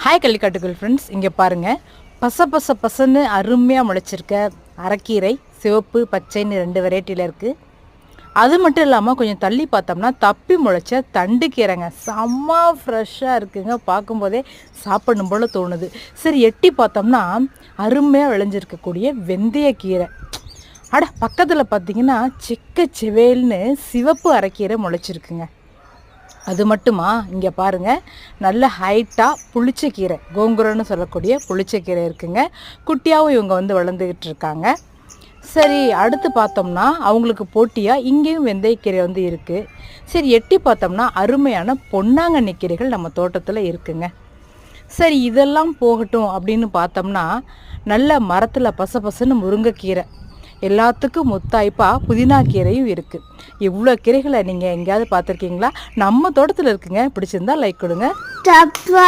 Hi கள்ளிக்காட்டுகள் friends, இங்கே பாருங்கள். பசன்னு அருமையாக முளைச்சிருக்க அரைக்கீரை. சிவப்பு பச்சைன்னு 2 வெரைட்டியில் இருக்குது. அது மட்டும் இல்லாமல் கொஞ்சம் தள்ளி பார்த்தோம்னா தப்பி முளைச்ச தண்டு கீரைங்க. செம்ம ஃப்ரெஷ்ஷாக இருக்குங்க. பார்க்கும்போதே சாப்பிடணும் போல் தோணுது. சரி, எட்டி பார்த்தோம்னா அருமையாக விளைஞ்சிருக்கக்கூடிய வெந்தயக்கீரை. பக்கத்தில் பார்த்தீங்கன்னா செவேல்னு சிவப்பு அரைக்கீரை முளைச்சிருக்குங்க. அது மட்டுமா, இங்கே பாருங்கள், நல்ல ஹைட்டாக புளிச்சக்கீரை, கோங்குரன்னு சொல்லக்கூடிய புளிச்சக்கீரை இருக்குங்க. குட்டியாகவும் இவங்க வளர்ந்துக்கிட்டு இருக்காங்க. சரி, அடுத்து பார்த்தோம்னா அவங்களுக்கு போட்டியாக இங்கேயும் வெந்தயக்கீரை இருக்குது. சரி, எட்டி பார்த்தோம்னா அருமையான பொன்னாங்கண்ணி கீரைகள் நம்ம தோட்டத்தில் இருக்குங்க. சரி, இதெல்லாம் போகட்டும் அப்படின்னு பார்த்தோம்னா நல்ல மரத்தில் பசன்னு முருங்கைக்கீரை, எல்லாத்துக்கும் முத்தாய்ப்பாக புதினா கீரையும் இருக்குது. இவ்வளோ கீரைகளை நீங்கள் எங்கேயாவது பார்த்துருக்கீங்களா? நம்ம தோட்டத்தில் இருக்குங்க. பிடிச்சிருந்தா லைக் கொடுங்க.